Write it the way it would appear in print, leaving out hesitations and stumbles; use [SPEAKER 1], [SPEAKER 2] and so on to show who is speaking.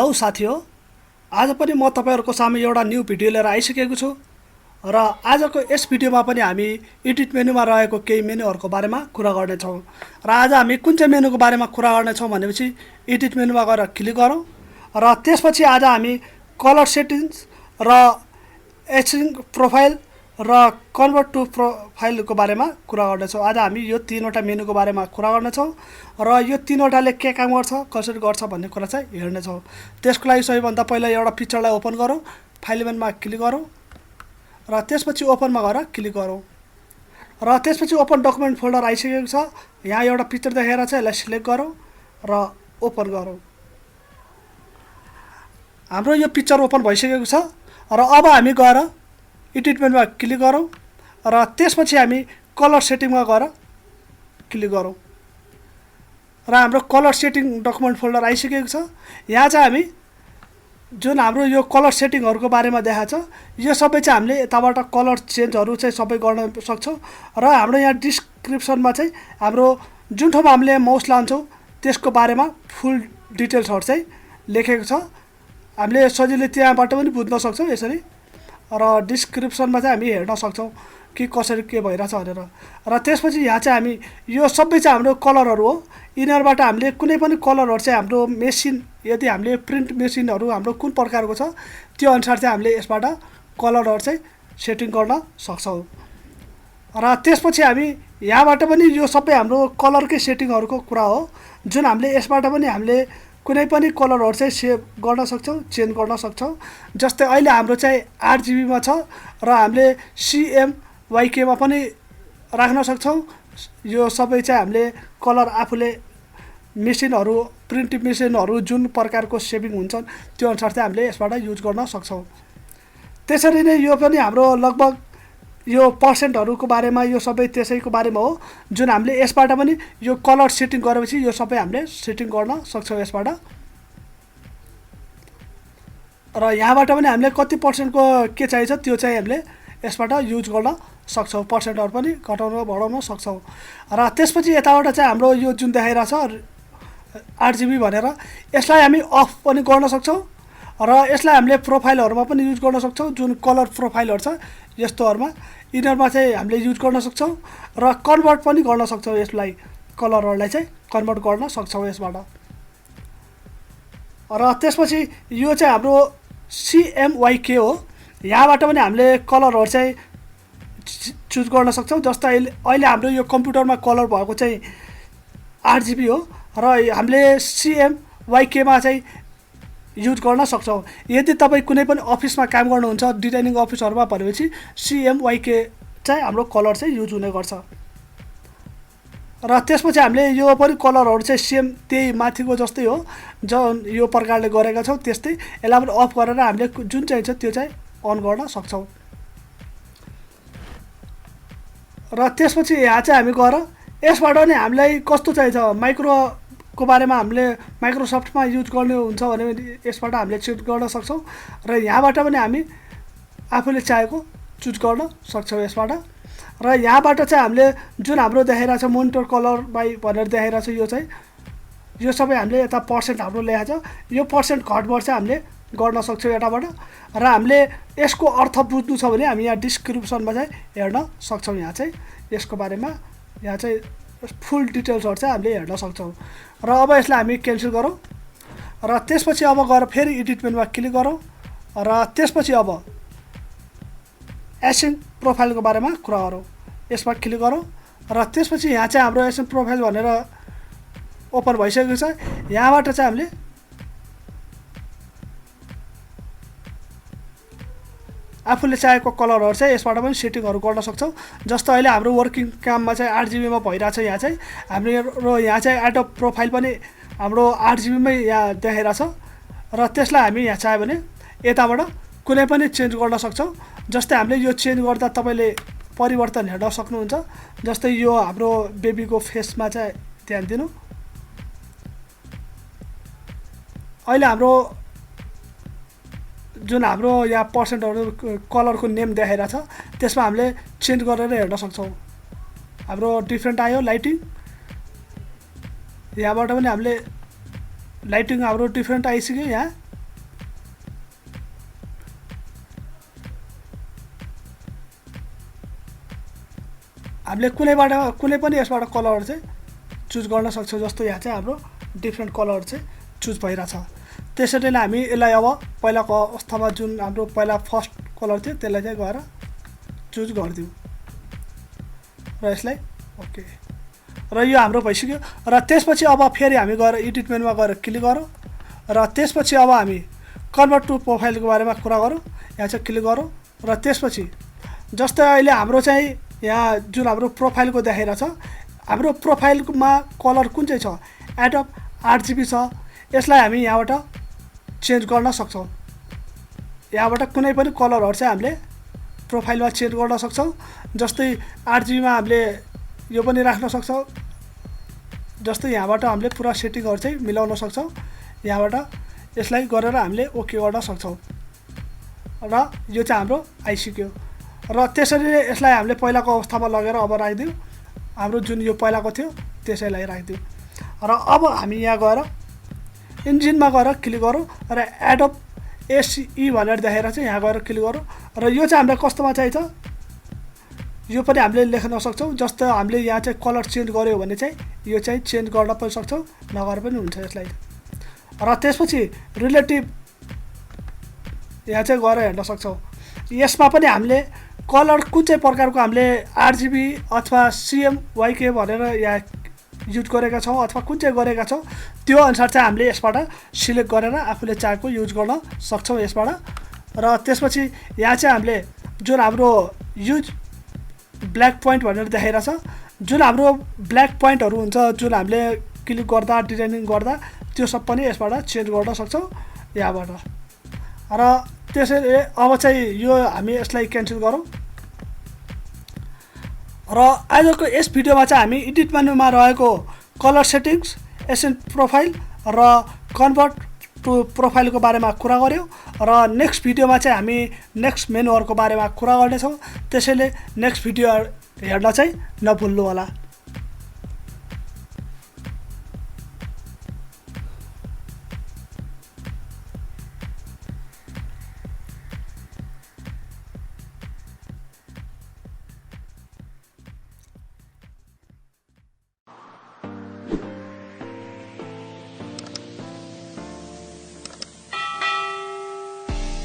[SPEAKER 1] Hello साथीहो, आज पनि म तपाईहरुको सामु एउटा न्यू भिडियो लिएर आइसकेको छु र आजको यस भिडियोमा पनि हामी एडिट मेनुमा रहेको केही मेनुहरुको बारेमा कुरा गर्ने छौं। र आज हामी कुन चाहिँ मेनुको बारेमा कुरा गर्ने छौं भनेपछि एडिट मेनुमा गएर क्लिक गरौँ र त्यसपछि आज हामी कलर सेटिंग्स र एचिङ प्रोफाइल र कन्भर्ट टु प्रोफाइलको बारेमा कुरा गर्ने छौं। आज हामी यो तीनवटा मेनुको बारेमा कुरा गर्ने छौं र यो तीनवटाले के काम गर्छ, कसरी गर्छ भन्ने कुरा चाहिँ हेर्ने छौं। त्यसको लागि सबैभन्दा पहिला एउटा पिक्चरलाई ओपन गरौँ, फाइल मेनुमा क्लिक गरौँ र त्यसपछि ओपनमा गएर क्लिक गरौँ र त्यसपछि ओपन डकुमेन्ट फोल्डर आइसकेको छ। यहाँ एउटा पिक्चर देखेर छ, यसलाई सिलेक्ट गरौँ र ओपन गरौँ। हाम्रो यो पिक्चर ओपन भइसकेको छ र अब हामी गएर एडिट मेनुमा क्लिक गरौँ र त्यसपछि हामी कलर सेटिङमा गएर क्लिक गरौँ र हाम्रो कलर सेटिङ डकुमेन्ट फोल्डर आइसकेको छ। यहाँ चाहिँ हामी जुन हाम्रो यो कलर सेटिङहरुको बारेमा देखाएको छ, यो सबै चाहिँ हामीले यताबाट कलर चेन्जहरु चाहिँ सबै गर्न सक्छौं र हाम्रो यहाँ डिस्क्रिप्सनमा चाहिँ हाम्रो जुन ठाउँमा हामीले माउस लान्छौं त्यसको बारेमा फुल डिटेल्सहरु चाहिँ लेखेको छ। हामीले सजिलै त्यहाँबाट पनि बुझ्न सक्छौं यसरी र डिस्क्रिप्सनमा चाहिँ हामी हेर्न सक्छौं कि कसरी के भइराछ भनेर। र त्यसपछि यहाँ चाहिँ हामी यो सबै चाहिँ हाम्रो कलरहरु हो। यिनीहरुबाट हामीले कुनै पनि कलरहरु चाहिँ हाम्रो मेसिन, यदि हामीले प्रिन्ट मेसिनहरु हाम्रो कुन प्रकारको छ त्यो अनुसार चाहिँ हामीले यसबाट कलरहरु चाहिँ सेटिङ गर्न सक्छौं। र त्यसपछि हामी यहाँबाट पनि यो सबै हाम्रो कलरकै सेटिङहरुको कुरा हो, जुन हामीले यसबाट पनि हामीले कुनै पनि कलरहरु चाहिँ सेभ गर्न सक्छौं, चेन्ज गर्न सक्छौं। जस्तै अहिले हाम्रो चाहिँ 8 GB मा छ र हामीले CMYK मा पनि राख्न सक्छौं। यो सबै चाहिँ हामीले कलर आफूले मेसिनहरु, प्रिन्टिङ मेसिनहरु जुन प्रकारको सेभिङ हुन्छन् त्यो अनुसार चाहिँ हामीले यसबाट युज गर्न सक्छौं। त्यसरी नै यो पनि हाम्रो लगभग यो पर्सेन्टहरुको बारेमा, यो सबै त्यसैको बारेमा हो, जुन हामीले यसबाट पनि यो कलर सेटिङ गरेपछि यो सबै हामीले सेटिङ गर्न सक्छौं यसबाट। र यहाँबाट पनि हामीले कति पर्सेन्टको के चाहिन्छ त्यो चाहिँ हामीले यसबाट युज गर्न सक्छौं। पर्सेन्टहरु पनि घटाउन बढाउन सक्छौं। र त्यसपछि यताबाट चाहिँ हाम्रो यो जुन देखाइरा छ 8 GB भनेर, यसलाई हामी अफ पनि गर्न सक्छौं र यसलाई हामीले प्रोफाइलहरुमा पनि युज गर्न सक्छौं। जुन कलर प्रोफाइलहरु छ यस्तोहरुमा, यिनीहरुमा चाहिँ हामीले युज गर्न सक्छौं र कन्भर्ट पनि गर्न सक्छौं। यसलाई कलरहरुलाई चाहिँ कन्भर्ट गर्न सक्छौं यसबाट। र त्यसपछि यो चाहिँ हाम्रो CMYK हो। यहाँबाट पनि हामीले कलरहरु चाहिँ चुज गर्न सक्छौं। जस्तै अहिले हाम्रो यो कम्प्युटरमा कलर भएको चाहिँ 8 GB हो र हामीले CMYK मा चाहिँ युज गर्न सक्छौं। यदि तपाई कुनै पनि अफिसमा काम गर्नुहुन्छ, डिजाइनिङ अफिसहरुमा भनेपछि CMYK चाहिँ हाम्रो कलर चाहिँ युज हुने गर्छ। र त्यसपछि हामीले यो पनि कलरहरु चाहिँ सेम त्यही माथिको जस्तै हो, जुन यो प्रकारले गरेका छौं त्यस्तै यसलाई पनि अफ गरेर हामीले जुन चाहिन्छ त्यो चाहिँ अन गर्न सक्छौं। र त्यसपछि यहाँ चाहिँ हामी गएर यसबाट नि हामीलाई कस्तो चाहिन्छ, माइक्रोको बारेमा हामीले माइक्रोसफ्टमा युज गर्ने हुन्छ भने यसबाट हामीले चुज गर्न सक्छौं र यहाँबाट पनि हामी आफूले चाहेको चुज गर्न सक्छौं यसबाट। र यहाँबाट चाहिँ हामीले जुन हाम्रो देखाइरा छ मोनिटर कलर बाइ भनेर देखाइरा छ, यो चाहिँ यो सबै हामीले यता पर्सेन्ट हाम्रो लेखेको छ, यो पर्सेन्ट घटबढ चाहिँ हामीले गर्न सक्छौं यताबाट। र हामीले यसको अर्थ बुझ्नु छ भने हामी यहाँ डिस्क्रिप्सनमा चाहिँ हेर्न सक्छौं। यहाँ चाहिँ यसको बारेमा यहाँ चाहिँ फुल डिटेल्सहरु चाहिँ हामीले हेर्न सक्छौं। र अब यसलाई हामी क्यान्सल गरौँ र त्यसपछि अब गएर फेरि एडिट मेनुमा क्लिक गरौँ र त्यसपछि अब एसिङ प्रोफाइलको बारेमा कुरा गरौँ। यसमा क्लिक गरौँ र त्यसपछि यहाँ चाहिँ हाम्रो एसिङ प्रोफाइल भनेर ओपन भइसकेको छ। यहाँबाट चाहिँ हामीले आफूले चाहेको कलरहरु चाहिँ यसबाट पनि सेटिङहरु गर्न सक्छौं। जस्तो अहिले हाम्रो वर्किङ काममा चाहिँ 8 GB मा भइराछ। यहाँ चाहिँ हाम्रो यहाँ चाहिँ एडोब प्रोफाइल पनि हाम्रो 8 GB मै यहाँ देखाइरा छ र त्यसलाई हामी यहाँ चाहे भने यताबाट कुनै पनि चेन्ज गर्न सक्छौं। जस्तै हामीले यो चेन्ज गर्दा तपाईले परिवर्तन हेर्न सक्नुहुन्छ। जस्तै यो हाम्रो बेबीको फेसमा चाहिँ ध्यान दिनु। अहिले हाम्रो जुन हाम्रो यहाँ पर्सेन्टहरु कलरको नेम देखाइरा छ त्यसमा हामीले चेन्ज गरेर हेर्न सक्छौं। हाम्रो डिफरेन्ट आयो लाइटिङ, यहाँबाट पनि हामीले लाइटिङ हाम्रो डिफरेन्ट आइसक्यो यहाँ हामीले कुनै पनि यसबाट कलरहरू चाहिँ चुज गर्न सक्छौँ। जस्तो यहाँ चाहिँ हाम्रो डिफ्रेन्ट कलरहरू चाहिँ चुज भइरहेछ। त्यसरी नै हामी यसलाई अब पहिलाको अवस्थामा जुन हाम्रो पहिला फर्स्ट कलर थियो त्यसलाई चाहिँ गएर चुज गरिदिउँ र यसलाई ओके, र यो हाम्रो भइसक्यो। र त्यसपछि अब फेरि हामी गएर एडिट मेनुमा गएर क्लिक गरौँ र त्यसपछि अब हामी कन्भर्ट टु प्रोफाइलको बारेमा कुरा गरौँ। यहाँ चाहिँ क्लिक गरौँ र त्यसपछि जस्तै अहिले हाम्रो चाहिँ यहाँ जुन हाम्रो प्रोफाइलको देखाइरहेछ, हाम्रो प्रोफाइलमा कलर कुन चाहिँ छ, एडप 8GB छ। यसलाई हामी यहाँबाट चेन्ज गर्न सक्छौँ। यहाँबाट कुनै पनि कलरहरू चाहिँ हामीले प्रोफाइलमा चेन्ज गर्न सक्छौँ। जस्तै 8GB मा हामीले यो पनि राख्न सक्छौँ। जस्तै यहाँबाट हामीले पुरा सेटिङहरू चाहिँ मिलाउन सक्छौँ। यहाँबाट यसलाई गरेर हामीले ओके गर्न सक्छौँ र यो चाहिँ हाम्रो आइसक्यो। र त्यसरी नै यसलाई हामीले पहिलाको अवस्थामा लगेर अब राखिदिउँ। हाम्रो जुन यो पहिलाको थियो त्यसैलाई राखिदिउँ। र अब हामी यहाँ गएर इन्जिनमा गएर क्लिक गरौँ र एडोब एसई भनेर देखाएर चाहिँ यहाँ गएर क्लिक गरौँ र यो चाहिँ हामीलाई कस्तोमा चाहिन्छ यो पनि हामीले लेख्न सक्छौँ। जस्तो हामीले यहाँ चाहिँ कलर चेन्ज गर्यो भने चाहिँ यो चाहिँ चेन्ज गर्न पनि सक्छौँ, नगरे पनि हुन्छ यसलाई। र त्यसपछि रिलेटिभ यहाँ चाहिँ गएर हेर्न सक्छौँ। यसमा पनि हामीले कलर कुन चाहिँ प्रकारको हामीले 8GB अथवा CMYK भनेर यहाँ युज गरेका छौँ अथवा कुन चाहिँ गरेका छौँ त्यो अनुसार चाहिँ हामीले यसबाट सिलेक्ट गरेर आफूले चाहेको युज गर्न सक्छौँ यसबाट। र त्यसपछि यहाँ चाहिँ हामीले जुन हाम्रो युज ब्ल्याक पोइन्ट भनेर देखाइरहेछ, जुन हाम्रो ब्ल्याक पोइन्टहरू हुन्छ जुन हामीले क्लिक गर्दा डिजाइनिङ गर्दा त्यो सब पनि यसबाट चेन्ज गर्न सक्छौँ यहाँबाट। र त्यसैले अब चाहिँ यो हामी यसलाई क्यान्सल गरौँ। र आजको यस भिडियोमा चाहिँ हामी एडिट मेनुमा रहेको कलर सेटिङ्स, एसएन प्रोफाइल र कन्भर्ट टु प्रोफाइलको बारेमा कुरा गऱ्यौँ। र नेक्स्ट भिडियोमा चाहिँ हामी नेक्स्ट मेनुहरूको बारेमा कुरा गर्नेछौँ। त्यसैले नेक्स्ट भिडियो हेर्न चाहिँ नभुल्नु होला।